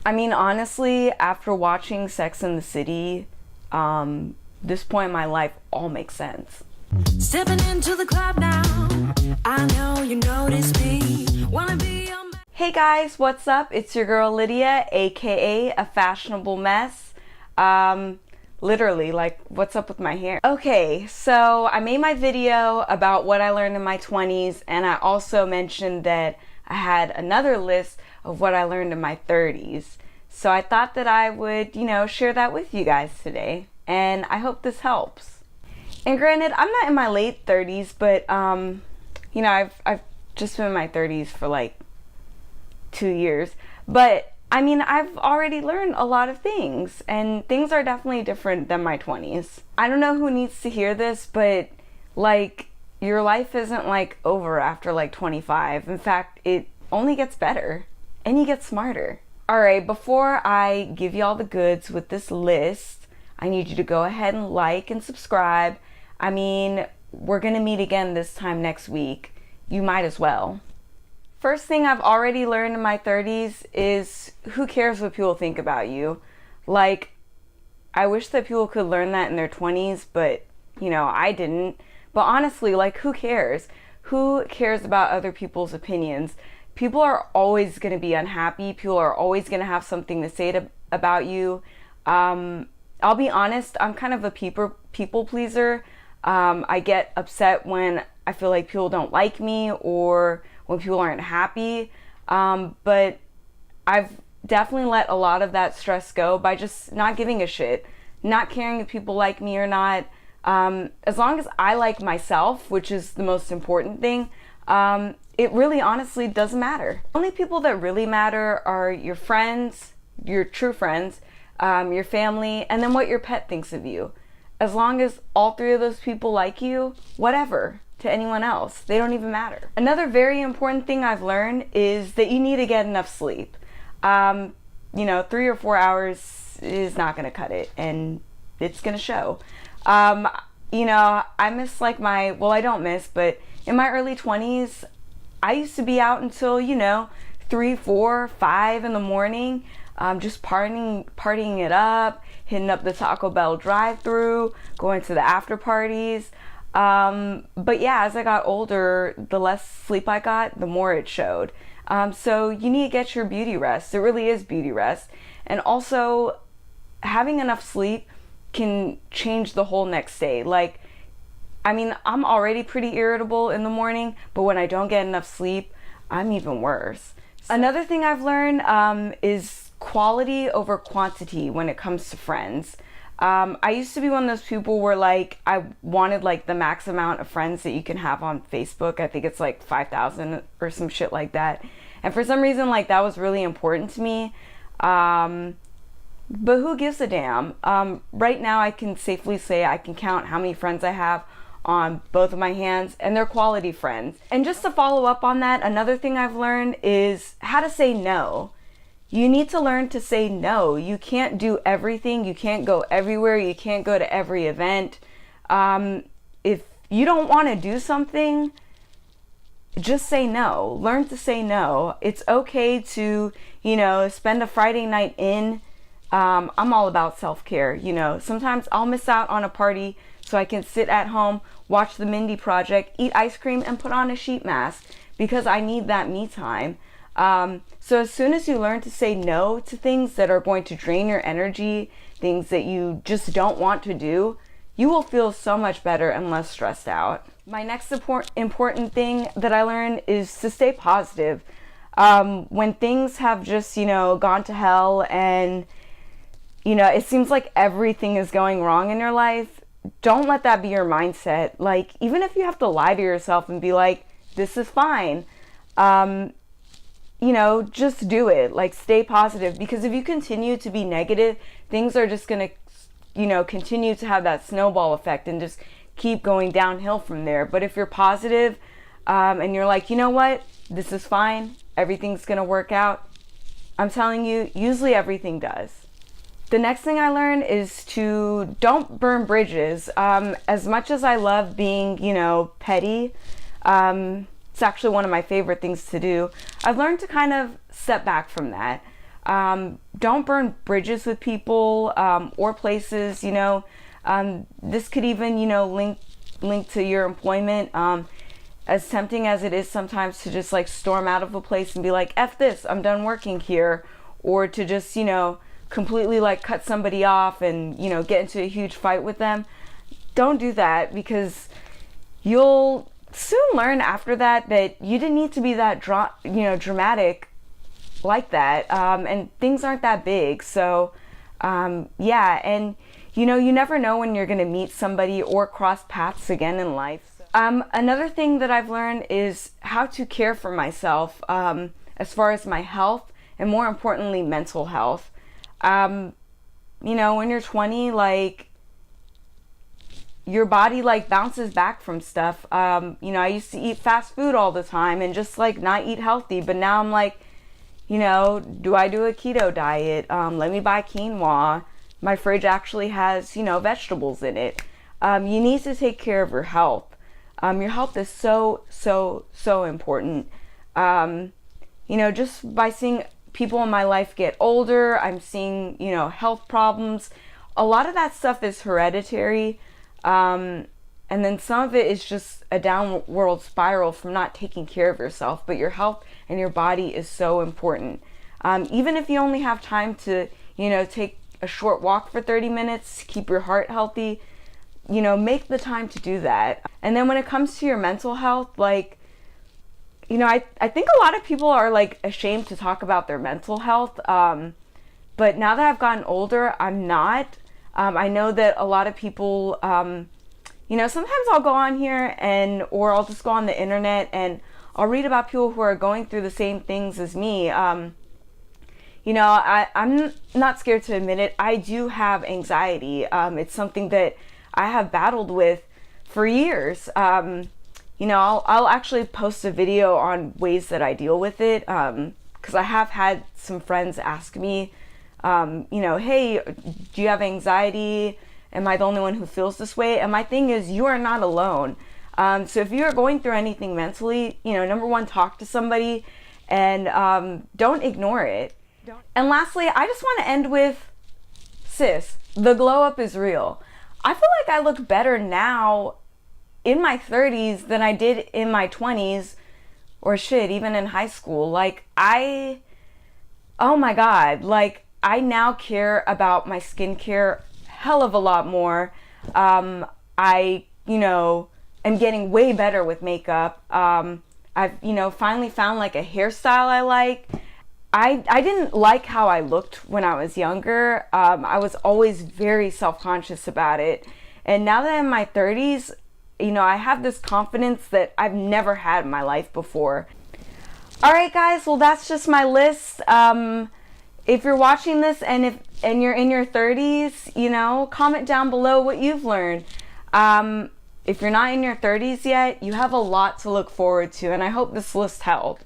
I mean, honestly, after watching Sex and the City, this point in my life all makes sense. Stepping into the club now, I know you notice me. Wanna be your... Hey guys, what's up? It's your girl Lydia, aka A Fashionable Mess. Literally, like, what's up with my hair? Okay, so I made my video about what I learned in my 20s, and I also mentioned that I had another list of what I learned in my 30s. So I thought that I would, share that with you guys today, and I hope this helps. And granted, I'm not in my late 30s, but, I've just been in my 30s for like 2 years. But, I mean, I've already learned a lot of things, and things are definitely different than my 20s. I don't know who needs to hear this, but, like, your life isn't, like, over after, like, 25. In fact, it only gets better, and you get smarter. Alright, before I give y'all the goods with this list, I need you to go ahead and like and subscribe. I mean, we're gonna meet again this time next week. You might as well. First thing I've already learned in my 30s is who cares what people think about you? Like, I wish that people could learn that in their 20s, but, I didn't. But honestly, like, who cares? Who cares about other people's opinions? People are always going to be unhappy. People are always going to have something to say about you. I'll be honest, I'm kind of a people pleaser. I get upset when I feel like people don't like me or when people aren't happy. But I've definitely let a lot of that stress go by just not giving a shit, not caring if people like me or not. As long as I like myself, which is the most important thing, it really honestly doesn't matter. The only people that really matter are your friends, your true friends, your family, and then what your pet thinks of you. As long as all three of those people like you, whatever, to anyone else, they don't even matter. Another very important thing I've learned is that you need to get enough sleep. 3 or 4 hours is not gonna cut it, and it's gonna show. I miss I don't miss, but in my early 20s, I used to be out until, 3, 4, 5 in the morning, just partying it up, hitting up the Taco Bell drive-thru, going to the after parties. But yeah, as I got older, the less sleep I got, the more it showed. So you need to get your beauty rest. It really is beauty rest. And also, having enough sleep can change the whole next day. I'm already pretty irritable in the morning, but when I don't get enough sleep, I'm even worse. Another thing I've learned is quality over quantity when it comes to friends. I used to be one of those people where I wanted the max amount of friends that you can have on Facebook. I think it's 5,000 or some shit like that. And for some reason that was really important to me. But who gives a damn? Right now I can safely say I can count how many friends I have on both of my hands, and they're quality friends. And just to follow up on that, another thing I've learned is how to say no. You need to learn to say no. You can't do everything. You can't go everywhere. You can't go to every event. If you don't want to do something, just say no. Learn to say no. It's okay to, spend a Friday night in. I'm all about self-care. Sometimes I'll miss out on a party so I can sit at home, watch the Mindy Project, eat ice cream, and put on a sheet mask because I need that me time. So as soon as you learn to say no to things that are going to drain your energy, things that you just don't want to do, you will feel so much better and less stressed out. My next important thing that I learned is to stay positive. When things have just, gone to hell and, it seems like everything is going wrong in your life, don't let that be your mindset. Even if you have to lie to yourself and be like, this is fine, just do it. Stay positive, because if you continue to be negative, things are just gonna, continue to have that snowball effect and just keep going downhill from there. But if you're positive, and you're like, you know what, this is fine, everything's gonna work out, I'm telling you, usually everything does. The next thing I learned is to don't burn bridges. As much as I love being, petty, it's actually one of my favorite things to do. I've learned to kind of step back from that. Don't burn bridges with people or places, you know. This could even, you know, link to your employment. As tempting as it is sometimes to just like storm out of a place and be like, F this, I'm done working here. Or to just, you know, completely like cut somebody off and, you know, get into a huge fight with them. Don't do that, because you'll soon learn after that you didn't need to be that dramatic like that, and things aren't that big. So yeah, and you know, you never know when you're gonna meet somebody or cross paths again in life. Another thing that I've learned is how to care for myself, as far as my health and, more importantly, mental health. You know, when you're 20, like, your body like bounces back from stuff. You know, I used to eat fast food all the time and just like not eat healthy, but now I'm like, you know, do I do a keto diet? Let me buy quinoa. My fridge actually has, you know, vegetables in it. You need to take care of your health. Your health is so important. You know, just by seeing people in my life get older, I'm seeing, you know, health problems. A lot of that stuff is hereditary. And then some of it is just a downward spiral from not taking care of yourself. But your health and your body is so important. Even if you only have time to, you know, take a short walk for 30 minutes, keep your heart healthy, you know, make the time to do that. And then when it comes to your mental health, like, you know, I think a lot of people are like ashamed to talk about their mental health. But now that I've gotten older, I'm not. I know that a lot of people, you know, sometimes I'll go on here or I'll just go on the internet and I'll read about people who are going through the same things as me. You know, I'm not scared to admit it. I do have anxiety. It's something that I have battled with for years. You know, I'll actually post a video on ways that I deal with it, because I have had some friends ask me, you know, hey, do you have anxiety? Am I the only one who feels this way? And my thing is, you are not alone. So if you are going through anything mentally, you know, number one, talk to somebody, and don't ignore it. And lastly, I just want to end with, sis, the glow up is real. I feel like I look better now in my 30s than I did in my 20s, or shit, even in high school. Like, oh my God, like, I now care about my skincare hell of a lot more. I, you know, am getting way better with makeup. I've, you know, finally found like a hairstyle I like. I didn't like how I looked when I was younger. I was always very self-conscious about it. And now that I'm in my 30s, you know, I have this confidence that I've never had in my life before. All right, guys, well, that's just my list. If you're watching this and you're in your 30s, you know, comment down below what you've learned. If you're not in your 30s yet, you have a lot to look forward to, and I hope this list helped.